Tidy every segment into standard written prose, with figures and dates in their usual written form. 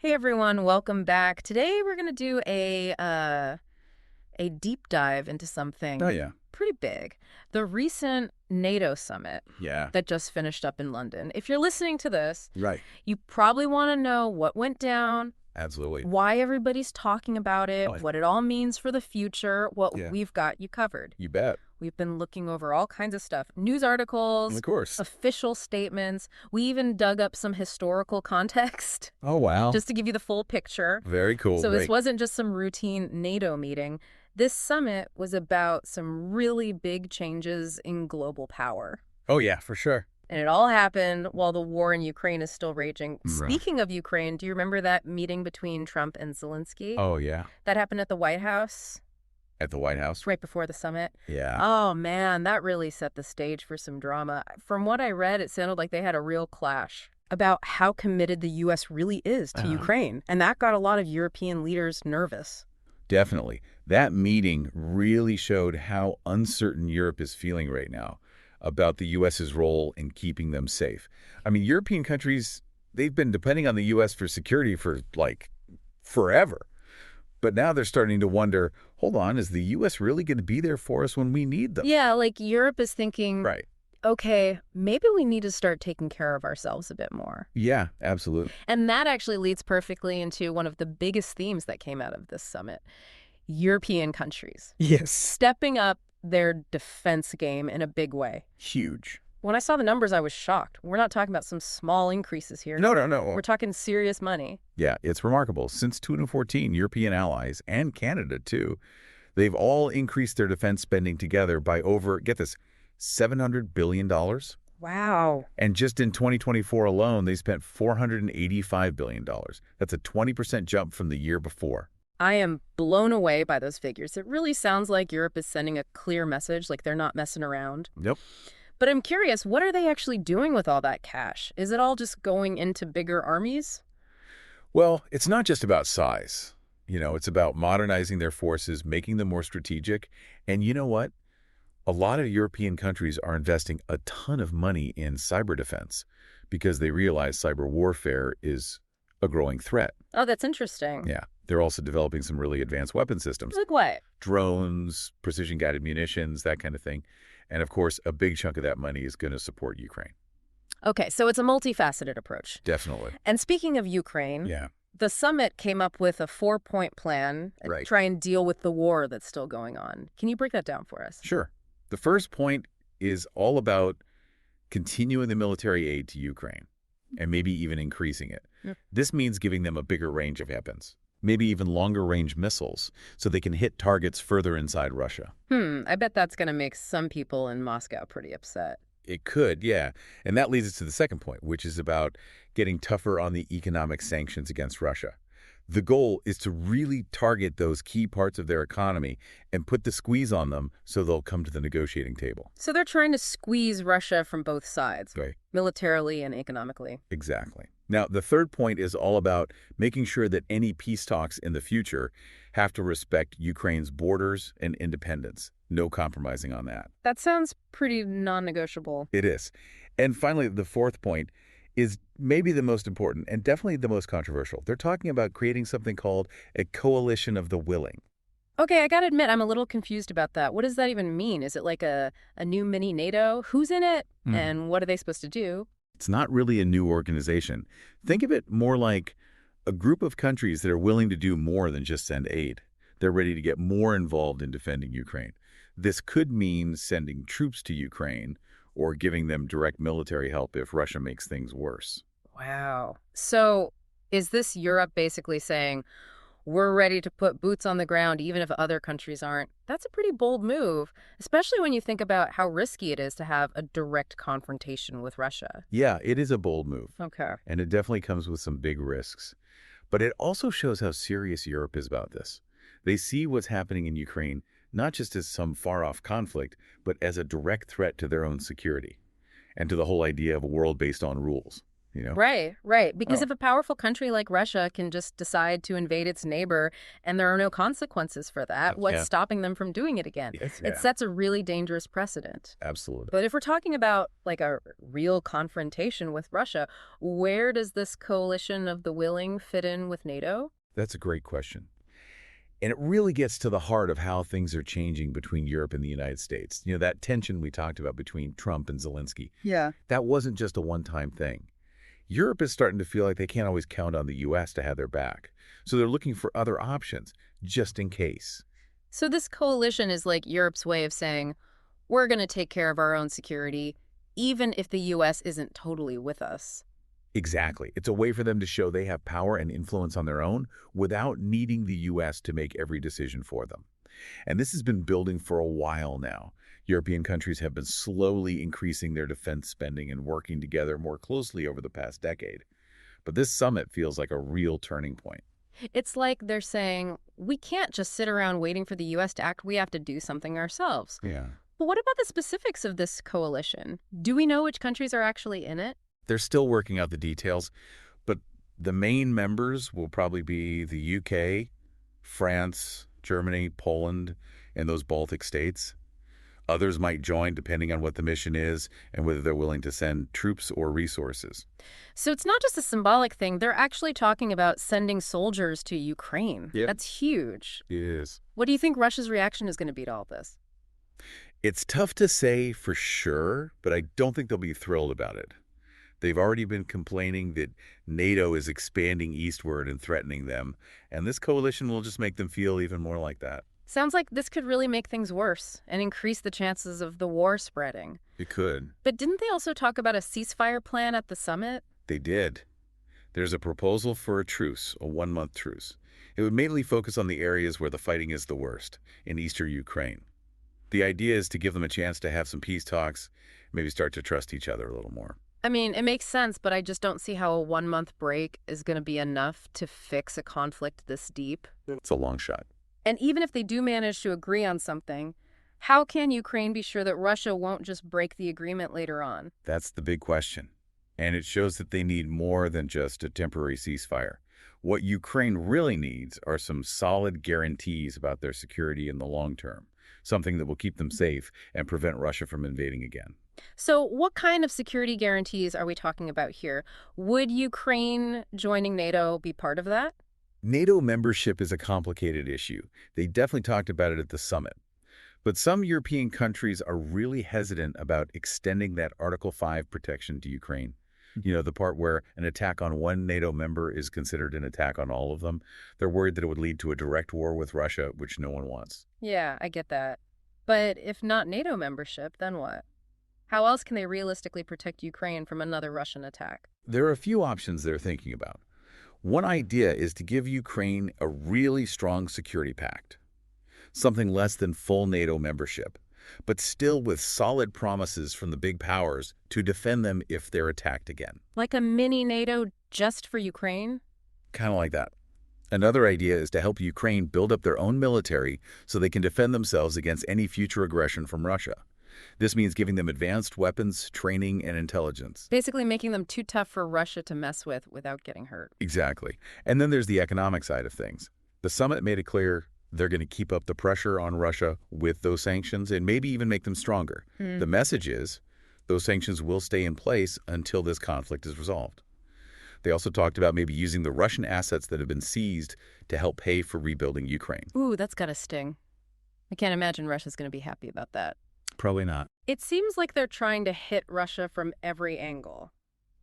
Hey everyone, welcome back. Today we're going to do a deep dive into Oh, something yeah. pretty big. The recent NATO summit Yeah. that just finished up in London. If you're listening to this, Right. you probably want to know what went down, Absolutely. why everybody's talking about Oh, it, what it all means for the future. Well, yeah. we've got you covered. You bet. We've been looking over all kinds of stuff, news articles, Of course. official statements. We even dug up some historical context Oh, wow. just to give you the full picture. Very cool. So this Great. wasn't just some routine NATO meeting. This summit was about some really big changes in global power. Oh, yeah, for sure. And it all happened while the war in Ukraine is still raging. Right. Speaking of Ukraine, do you remember that meeting between Trump and Zelensky? Oh, yeah. That happened at the White House At the White House. right before the summit. Yeah. Oh, man, that really set the stage for some drama. From what I read, it sounded like they had a real clash about how committed the U.S. really is to Ukraine. And that got a lot of European leaders nervous. Definitely. That meeting really showed how uncertain Europe is feeling right now about the U.S.'s role in keeping them safe. I mean, European countries, they've been depending on the U.S. for security for, like, forever. But now they're starting to wonder, hold on, is the U.S. really going to be there for us when we need them? Yeah, like Europe is thinking, Right. okay, maybe we need to start taking care of ourselves a bit more. Yeah, absolutely. And that actually leads perfectly into one of the biggest themes that came out of this summit. European countries Yes. stepping up their defense game in a big way. Huge. When I saw the numbers, I was shocked. We're not talking about some small increases here. No. We're talking serious money. Yeah, it's remarkable. Since 2014, European allies, and Canada too, they've all increased their defense spending together by over, get this, $700 billion. Wow. And just in 2024 alone, they spent $485 billion. That's a 20% jump from the year before. I am blown away by those figures. It really sounds like Europe is sending a clear message, like they're not messing around. Yep. But I'm curious, what are they actually doing with all that cash? Is it all just going into bigger armies? Well, it's not just about size. It's about modernizing their forces, making them more strategic. And you know what? A lot of European countries are investing a ton of money in cyber defense because they realize cyber warfare is a growing threat. Oh, that's interesting. Yeah. They're also developing some really advanced weapon systems. Like what? Drones, precision-guided munitions, that kind of thing. And of course, a big chunk of that money is going to support Ukraine. Okay, so it's a multifaceted approach. Definitely. And speaking of Ukraine, Yeah. the summit came up with a 4-point plan to Right. try and deal with the war that's still going on. Can you break that down for us? Sure. The first point is all about continuing the military aid to Ukraine and maybe even increasing it. Yep. This means giving them a bigger range of weapons, maybe even longer range missiles, so they can hit targets further inside Russia. I bet that's going to make some people in Moscow pretty upset. It could, yeah. And that leads us to the second point, which is about getting tougher on the economic sanctions against Russia. The goal is to really target those key parts of their economy and put the squeeze on them so they'll come to the negotiating table. So they're trying to squeeze Russia from both sides, Right. militarily and economically. Exactly. Now, the third point is all about making sure that any peace talks in the future have to respect Ukraine's borders and independence. No compromising on that. That sounds pretty non-negotiable. It is. And finally, the fourth point is maybe the most important and definitely the most controversial. They're talking about creating something called a coalition of the willing. Okay, I gotta admit, I'm a little confused about that. What does that even mean? Is it like a new mini NATO? Who's in it? And what are they supposed to do? It's not really a new organization. Think of it more like a group of countries that are willing to do more than just send aid. They're ready to get more involved in defending Ukraine. This could mean sending troops to Ukraine or giving them direct military help if Russia makes things worse. Wow. So is this Europe basically saying, we're ready to put boots on the ground even if other countries aren't? That's a pretty bold move, especially when you think about how risky it is to have a direct confrontation with Russia. Yeah, it is a bold move. Okay. And it definitely comes with some big risks. But it also shows how serious Europe is about this. They see what's happening in Ukraine not just as some far-off conflict, but as a direct threat to their own security and to the whole idea of a world based on rules. you know? Right, right. Because Oh, if a powerful country like Russia can just decide to invade its neighbor and there are no consequences for that, what's yeah. stopping them from doing it again? Yes, It yeah, sets a really dangerous precedent. absolutely. But if we're talking about like a real confrontation with Russia, where does this coalition of the willing fit in with NATO? That's a great question. And it really gets to the heart of how things are changing between Europe and the United States. That tension we talked about between Trump and Zelensky, Yeah. that wasn't just a one-time thing. Europe is starting to feel like they can't always count on the U.S. to have their back. So they're looking for other options, just in case. So this coalition is like Europe's way of saying, we're going to take care of our own security, even if the U.S. isn't totally with us. Exactly. It's a way for them to show they have power and influence on their own without needing the U.S. to make every decision for them. And this has been building for a while now. European countries have been slowly increasing their defense spending and working together more closely over the past decade. But this summit feels like a real turning point. It's like they're saying, we can't just sit around waiting for the U.S. to act. We have to do something ourselves. Yeah. But what about the specifics of this coalition? Do we know which countries are actually in it? They're still working out the details, but the main members will probably be the UK, France, Germany, Poland, and those Baltic states. Others might join depending on what the mission is and whether they're willing to send troops or resources. So it's not just a symbolic thing. They're actually talking about sending soldiers to Ukraine. Yep. That's huge. It is. What do you think Russia's reaction is going to be to all this? It's tough to say for sure, but I don't think they'll be thrilled about it. They've already been complaining that NATO is expanding eastward and threatening them, and this coalition will just make them feel even more like that. Sounds like this could really make things worse and increase the chances of the war spreading. It could. But didn't they also talk about a ceasefire plan at the summit? They did. There's a proposal for a truce, a one-month truce. It would mainly focus on the areas where the fighting is the worst, in eastern Ukraine. The idea is to give them a chance to have some peace talks, maybe start to trust each other a little more. I mean, it makes sense, but I just don't see how a 1 month break is going to be enough to fix a conflict this deep. It's a long shot. And even if they do manage to agree on something, how can Ukraine be sure that Russia won't just break the agreement later on? That's the big question. And it shows that they need more than just a temporary ceasefire. What Ukraine really needs are some solid guarantees about their security in the long term, something that will keep them safe and prevent Russia from invading again. So what kind of security guarantees are we talking about here? Would Ukraine joining NATO be part of that? NATO membership is a complicated issue. They definitely talked about it at the summit. But some European countries are really hesitant about extending that Article 5 protection to Ukraine. The part where an attack on one NATO member is considered an attack on all of them. They're worried that it would lead to a direct war with Russia, which no one wants. Yeah, I get that. But if not NATO membership, then what? How else can they realistically protect Ukraine from another Russian attack? There are a few options they're thinking about. One idea is to give Ukraine a really strong security pact, something less than full NATO membership, but still with solid promises from the big powers to defend them if they're attacked again. Like a mini NATO just for Ukraine? Kind of like that. Another idea is to help Ukraine build up their own military so they can defend themselves against any future aggression from Russia. This means giving them advanced weapons, training, and intelligence. Basically making them too tough for Russia to mess with without getting hurt. Exactly. And then there's the economic side of things. The summit made it clear they're going to keep up the pressure on Russia with those sanctions and maybe even make them stronger. The message is those sanctions will stay in place until this conflict is resolved. They also talked about maybe using the Russian assets that have been seized to help pay for rebuilding Ukraine. Ooh, that's gotta sting. I can't imagine Russia's gonna be happy about that. Probably not. It seems like they're trying to hit Russia from every angle.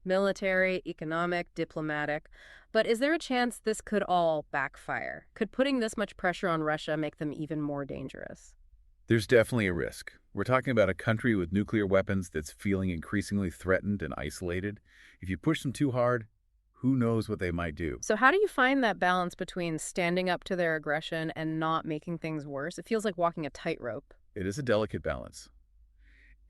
Military, economic, diplomatic. But is there a chance this could all backfire? Could putting this much pressure on Russia make them even more dangerous? There's definitely a risk. We're talking about a country with nuclear weapons that's feeling increasingly threatened and isolated. If you push them too hard, who knows what they might do? So how do you find that balance between standing up to their aggression and not making things worse? It feels like walking a tightrope. It is a delicate balance.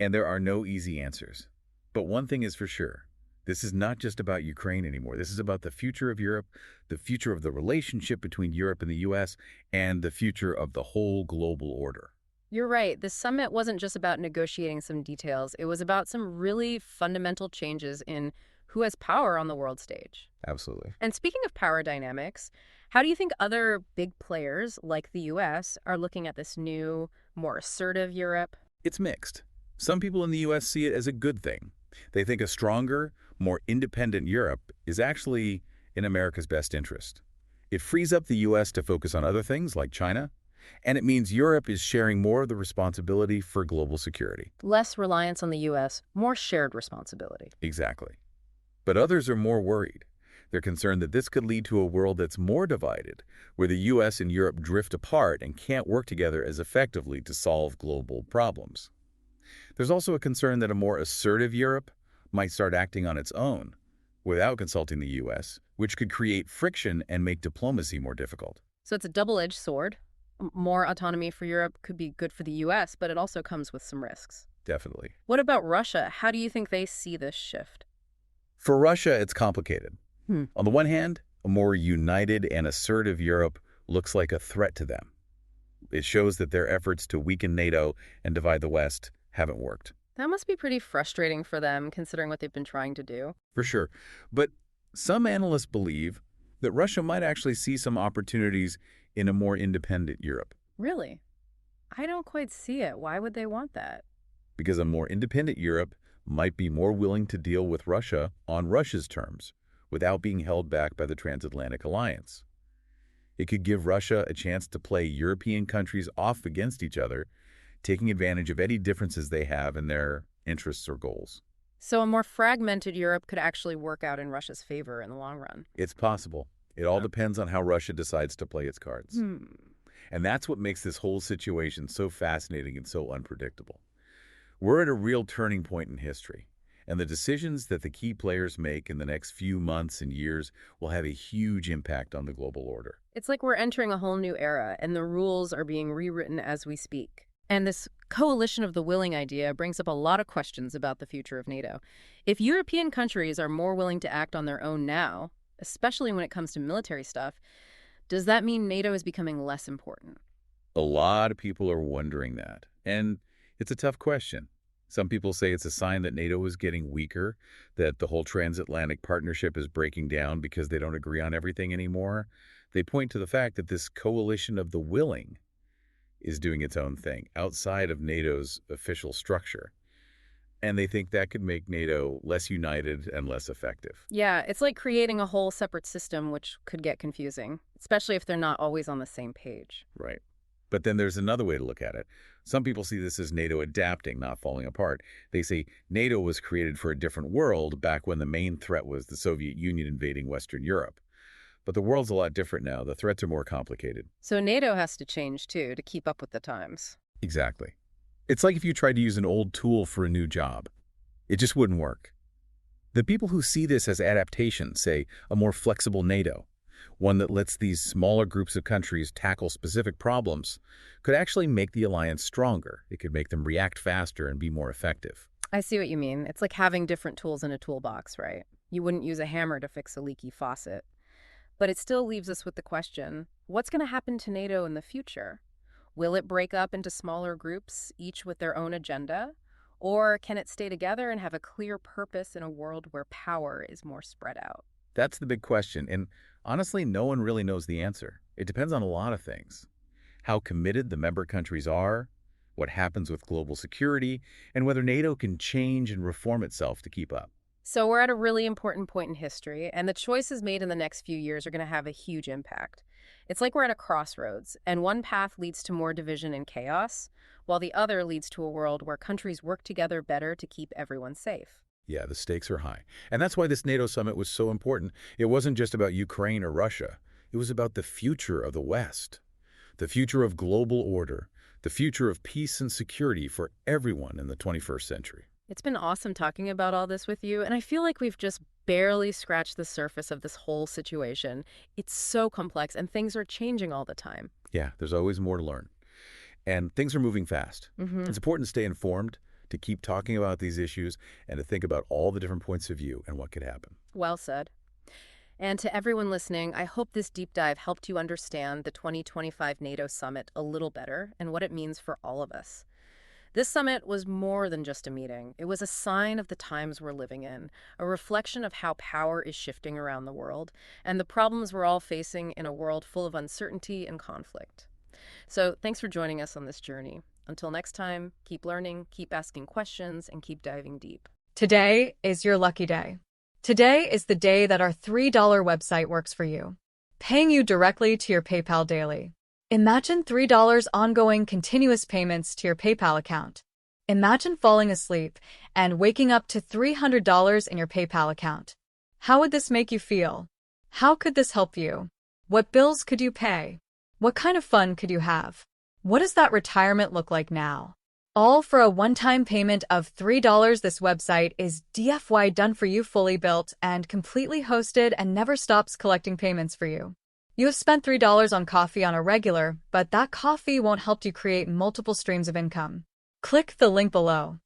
And there are no easy answers. But one thing is for sure. This is not just about Ukraine anymore. This is about the future of Europe, the future of the relationship between Europe and the U.S., and the future of the whole global order. You're right. The summit wasn't just about negotiating some details. It was about some really fundamental changes in who has power on the world stage. Absolutely. And speaking of power dynamics, how do you think other big players like the US are looking at this new, more assertive Europe? It's mixed. Some people in the U.S. see it as a good thing. They think a stronger, more independent Europe is actually in America's best interest. It frees up the U.S. to focus on other things like China, and it means Europe is sharing more of the responsibility for global security. Less reliance on the US, more shared responsibility. Exactly. But others are more worried. They're concerned that this could lead to a world that's more divided, where the U.S. and Europe drift apart and can't work together as effectively to solve global problems. There's also a concern that a more assertive Europe might start acting on its own, without consulting the U.S., which could create friction and make diplomacy more difficult. So it's a double-edged sword. More autonomy for Europe could be good for the US, but it also comes with some risks. Definitely. What about Russia? How do you think they see this shift? For Russia, it's complicated. Hmm. On the one hand, a more united and assertive Europe looks like a threat to them. It shows that their efforts to weaken NATO and divide the West haven't worked. That must be pretty frustrating for them, considering what they've been trying to do. For sure. But some analysts believe that Russia might actually see some opportunities in a more independent Europe, Really? I don't quite see it. Why would they want that? because a more independent Europe might be more willing to deal with Russia on Russia's terms without being held back by the transatlantic alliance. It could give Russia a chance to play European countries off against each other, taking advantage of any differences they have in their interests or goals. So a more fragmented Europe could actually work out in Russia's favor in the long run. It's possible. It all depends on how Russia decides to play its cards. Hmm. And that's what makes this whole situation so fascinating and so unpredictable. We're at a real turning point in history, and the decisions that the key players make in the next few months and years will have a huge impact on the global order. It's like we're entering a whole new era, and the rules are being rewritten as we speak. And this coalition of the willing idea brings up a lot of questions about the future of NATO. If European countries are more willing to act on their own now, especially when it comes to military stuff, does that mean NATO is becoming less important? A lot of people are wondering that, and it's a tough question. Some people say it's a sign that NATO is getting weaker, that the whole transatlantic partnership is breaking down because they don't agree on everything anymore. They point to the fact that this coalition of the willing is doing its own thing outside of NATO's official structure. And they think that could make NATO less united and less effective. Yeah, it's like creating a whole separate system, which could get confusing, especially if they're not always on the same page. Right. But then there's another way to look at it. Some people see this as NATO adapting, not falling apart. They say NATO was created for a different world back when the main threat was the Soviet Union invading Western Europe. But the world's a lot different now. The threats are more complicated. So NATO has to change, too, to keep up with the times. Exactly. It's like if you tried to use an old tool for a new job. It just wouldn't work. The people who see this as adaptation say a more flexible NATO, one that lets these smaller groups of countries tackle specific problems, could actually make the alliance stronger. It could make them react faster and be more effective. I see what you mean. It's like having different tools in a toolbox, right? You wouldn't use a hammer to fix a leaky faucet. But it still leaves us with the question, what's going to happen to NATO in the future? Will it break up into smaller groups, each with their own agenda? Or can it stay together and have a clear purpose in a world where power is more spread out? That's the big question, and honestly, no one really knows the answer. It depends on a lot of things. How committed the member countries are, what happens with global security, and whether NATO can change and reform itself to keep up. So we're at a really important point in history, and the choices made in the next few years are going to have a huge impact. It's like we're at a crossroads, and one path leads to more division and chaos, while the other leads to a world where countries work together better to keep everyone safe. Yeah, the stakes are high. And that's why this NATO summit was so important. It wasn't just about Ukraine or Russia. It was about the future of the West, the future of global order, the future of peace and security for everyone in the 21st century. It's been awesome talking about all this with you, and I feel like we've just barely scratched the surface of this whole situation. It's so complex, and things are changing all the time. Yeah, there's always more to learn. And things are moving fast. It's important to stay informed, to keep talking about these issues, and to think about all the different points of view and what could happen. Well said. And to everyone listening, I hope this deep dive helped you understand the 2025 NATO Summit a little better and what it means for all of us. This summit was more than just a meeting. It was a sign of the times we're living in, a reflection of how power is shifting around the world, and the problems we're all facing in a world full of uncertainty and conflict. So thanks for joining us on this journey. Until next time, keep learning, keep asking questions, and keep diving deep. Today is your lucky day. Today is the day that our $3 website works for you, paying you directly to your PayPal daily. Imagine $3 ongoing continuous payments to your PayPal account. Imagine falling asleep and waking up to $300 in your PayPal account. How would this make you feel? How could this help you? What bills could you pay? What kind of fun could you have? What does that retirement look like now? All for a one-time payment of $3. This website is DFY done for you, fully built and completely hosted, and never stops collecting payments for you. You have spent $3 on coffee on a regular, but that coffee won't help you create multiple streams of income. Click the link below.